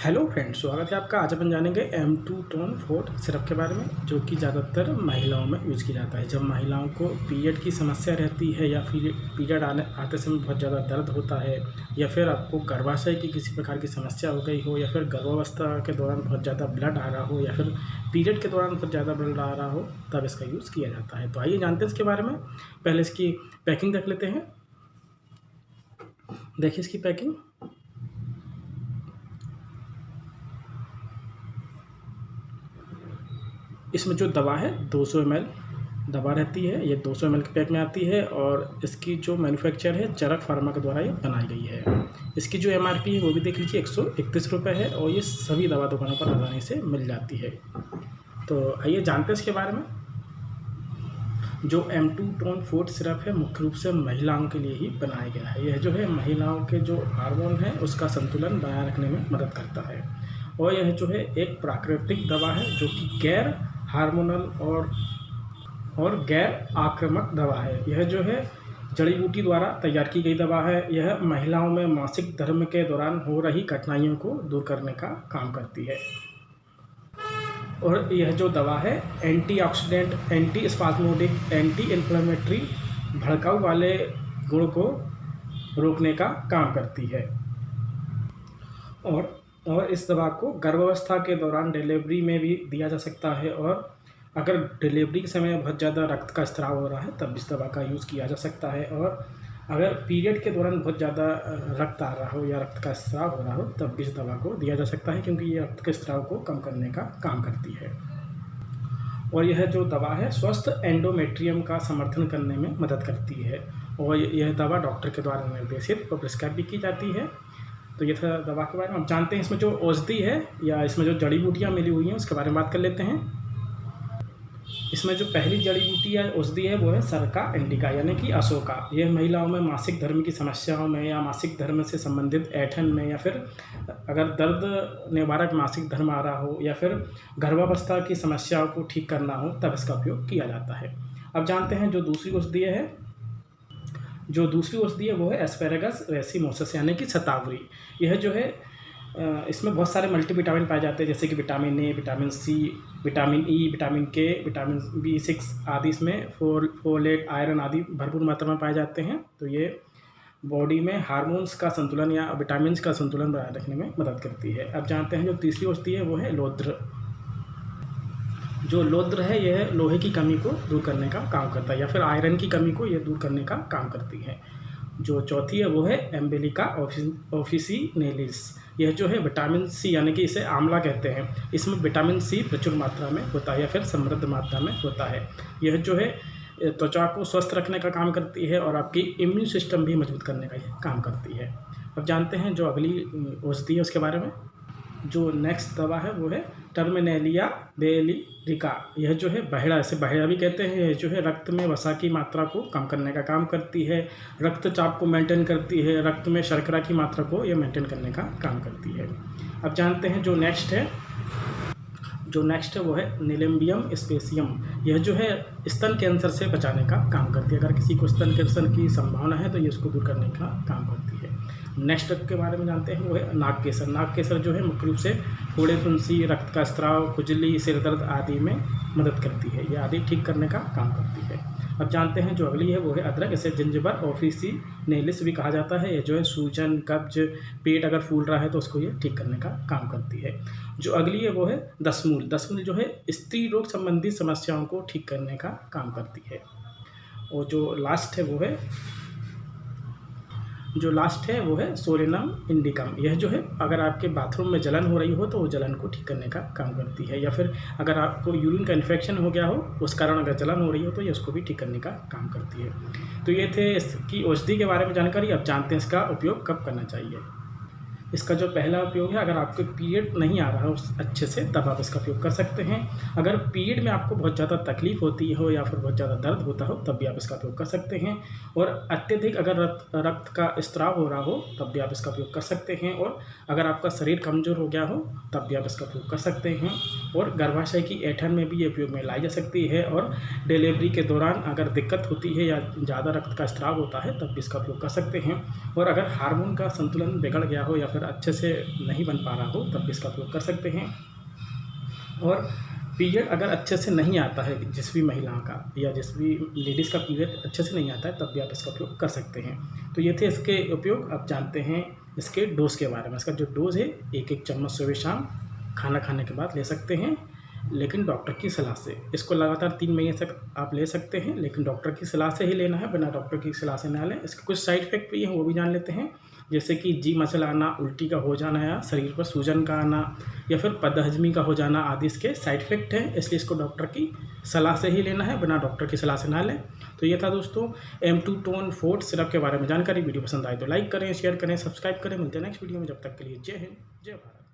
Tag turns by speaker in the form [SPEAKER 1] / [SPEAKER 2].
[SPEAKER 1] Hello friends, स्वागत है आपका। आज अपन जानेंगे M2 टोन फोर्ट सिरप के बारे में, जो कि ज़्यादातर महिलाओं में यूज़ किया जाता है। जब महिलाओं को पीरियड की समस्या रहती है या फिर पीरियड आते समय बहुत ज़्यादा दर्द होता है, या फिर आपको गर्भाशय की किसी प्रकार की समस्या हो गई हो, या फिर गर्भावस्था के दौरान बहुत ज़्यादा ब्लड आ रहा हो, या फिर पीरियड के दौरान बहुत ज़्यादा ब्लड आ रहा हो, तब इसका यूज़ किया जाता है। तो आइए जानते हैं इसके बारे में। पहले इसकी पैकिंग देख लेते हैं। देखिए इसकी पैकिंग। इसमें जो दवा है 200 ml दवा रहती है। ये 200 ml के पैक में आती है और इसकी जो मैन्युफैक्चर है चरक फार्मा के द्वारा ये बनाई गई है। इसकी जो MRP है वो भी देख लीजिए 131 रुपये है और ये सभी दवा दुकानों पर आसानी से मिल जाती है। तो आइए जानते हैं इसके बारे में। जो M2 टोन फोर्ट सिरप है मुख्य रूप से महिलाओं के लिए ही बनाया गया है। यह जो है महिलाओं के जो हार्मोन है उसका संतुलन बनाए रखने में मदद करता है और यह जो है एक प्राकृतिक दवा है जो कि गैर हार्मोनल और गैर आक्रामक दवा है। यह जो है जड़ी बूटी द्वारा तैयार की गई दवा है। यह महिलाओं में मासिक धर्म के दौरान हो रही कठिनाइयों को दूर करने का काम करती है और यह जो दवा है antioxidant, anti spasmodic, anti inflammatory, भड़काऊ वाले गुण को रोकने का काम करती है और इस दवा को गर्भावस्था के दौरान डिलीवरी में भी दिया जा सकता है और अगर डिलीवरी के समय बहुत ज़्यादा रक्त का स्राव हो रहा है तब इस दवा का यूज़ किया जा सकता है और अगर पीरियड के दौरान बहुत ज़्यादा रक्त आ रहा हो या रक्त का स्राव हो रहा हो तब इस दवा को दिया जा सकता है, क्योंकि ये रक्त के स्राव को कम करने का काम करती है। और यह जो दवा है स्वस्थ एंडोमेट्रियम का समर्थन करने में मदद करती है और यह दवा डॉक्टर के द्वारा निर्देशित और प्रिस्क्राइब भी की जाती है। तो ये था दवा के बारे में। हम जानते हैं इसमें जो औषधि है या इसमें जो जड़ी बूटियाँ मिली हुई हैं उसके बारे में बात कर लेते हैं। इसमें जो पहली जड़ी बूटी या औषधि है वो है सरका इंडिका यानी कि अशोका। यह महिलाओं में मासिक धर्म की समस्याओं में या मासिक धर्म से संबंधित ऐंठन में या फिर अगर दर्द निवारक मासिक धर्म आ रहा हो या फिर गर्भावस्था की समस्याओं को ठीक करना हो तब इसका उपयोग किया जाता है। अब जानते हैं जो दूसरी औषधि है वो है एस्पेरेगस रेसिमोसस यानी कि शतावरी। यह जो है इसमें बहुत सारे मल्टीविटामिन पाए जाते हैं, जैसे कि vitamin A, vitamin C, vitamin E, vitamin K, vitamin B6 आदि। इसमें फोलेट, आयरन आदि भरपूर मात्रा में पाए जाते हैं। तो ये बॉडी में हार्मोन्स का संतुलन या विटामिन का संतुलन बनाए रखने में मदद करती है। अब जानते हैं जो तीसरी औषधि है वो है लोद्र। जो लोद्र है यह लोहे की कमी को दूर करने का काम करता है या फिर आयरन की कमी को यह दूर करने का काम करती है। जो चौथी है वो है एम्बेलिका ऑफिसिनेलिस। यह जो है विटामिन सी यानी कि इसे आंवला कहते हैं, इसमें विटामिन सी प्रचुर मात्रा में होता है या फिर समृद्ध मात्रा में होता है। यह जो है त्वचा को स्वस्थ रखने का काम करती है और आपकी इम्यून सिस्टम भी मजबूत करने का काम करती है। अब जानते हैं जो अगली औषधि है उसके बारे में। जो नेक्स्ट दवा है वो है टर्मिनेलिया बेलिरिका। यह जो है बहेड़ा, इसे बहेड़ा भी कहते हैं। यह जो है रक्त में वसा की मात्रा को कम करने का काम करती है, रक्तचाप को मेंटेन करती है, रक्त में शर्करा की मात्रा को यह मेंटेन करने का काम करती है। अब जानते हैं जो नेक्स्ट है वो है निलेम्बियम स्पेसियम। यह जो है स्तन कैंसर से बचाने का काम करती है। अगर किसी को स्तन कैंसर की संभावना है तो ये इसको दूर करने का काम करती है। नेक्स्ट के बारे में जानते हैं वो है नागकेसर। नागकेसर जो है मुख्य रूप से फोड़े, फुंसी, रक्त का स्राव, खुजली, सिर दर्द आदि में मदद करती है। ये आदि ठीक करने का काम करती है। अब जानते हैं जो अगली है वो है अदरक। इसे जिंजबर ऑफिसिनेलिस भी कहा जाता है। ये जो है सूजन, कब्ज, पेट अगर फूल रहा है तो उसको ये ठीक करने का काम करती है। जो अगली है वो है दसमूल। दसमूल जो है स्त्री रोग संबंधी समस्याओं को ठीक करने का काम करती है। और जो लास्ट है वो है सोलेनम इंडिकम। यह जो है अगर आपके बाथरूम में जलन हो रही हो तो वो जलन को ठीक करने का काम करती है, या फिर अगर आपको यूरिन का इन्फेक्शन हो गया हो उस कारण अगर जलन हो रही हो तो ये उसको भी ठीक करने का काम करती है। तो ये थे इसकी औषधि के बारे में जानकारी। अब जानते हैं इसका उपयोग कब करना चाहिए। इसका जो पहला उपयोग है, अगर आपको पीरियड नहीं आ रहा है उस अच्छे से तब आप इसका उपयोग कर सकते हैं। अगर पीरियड में आपको बहुत ज़्यादा तकलीफ होती हो या फिर बहुत ज़्यादा दर्द होता हो तब भी आप इसका उपयोग कर सकते हैं। और अत्यधिक अगर रक्त का स्राव हो रहा हो तब भी आप इसका उपयोग कर सकते हैं। और अगर आपका शरीर कमज़ोर हो गया हो तब भी आप इसका उपयोग कर सकते हैं। और गर्भाशय की ऐंठन में भी ये उपयोग में लाई जा सकती है। और डिलीवरी के दौरान अगर दिक्कत होती है या ज़्यादा रक्त का स्राव होता है तब भी इसका उपयोग कर सकते हैं। और अगर हार्मोन का संतुलन बिगड़ गया हो या फिर अगर अच्छे से नहीं बन पा रहा हो तब भी इसका उपयोग कर सकते हैं। और पीरियड अगर अच्छे से नहीं आता है जिस भी महिला का या जिस भी लेडीज़ का पीरियड अच्छे से नहीं आता है तब भी आप इसका उपयोग कर सकते हैं। तो ये थे इसके उपयोग। अब जानते हैं इसके डोज़ के बारे में। इसका जो डोज़ है 1-1 चम्मच सुबह शाम खाना खाने के बाद ले सकते हैं, लेकिन डॉक्टर की सलाह से। इसको लगातार 3 महीने तक आप ले सकते हैं, लेकिन डॉक्टर की सलाह से ही लेना है, बिना डॉक्टर की सलाह से ना लें। इसके कुछ साइड इफ़ेक्ट भी हैं, वो भी जान लेते हैं, जैसे कि जी मचल आना, उल्टी का हो जाना या शरीर पर सूजन का आना या फिर बदहज़मी का हो जाना आदि इसके साइड इफ़ेक्ट हैं। इसलिए इसको डॉक्टर की सलाह से ही लेना है, बिना डॉक्टर की सलाह से ना लें। तो ये था दोस्तों M2 टोन फोर्ट सिरप के बारे में जानकारी। वीडियो पसंद आए तो लाइक करें, शेयर करें, सब्सक्राइब करें। मिलते हैं नेक्स्ट वीडियो में, जब तक के लिए जय हिंद, जय भारत।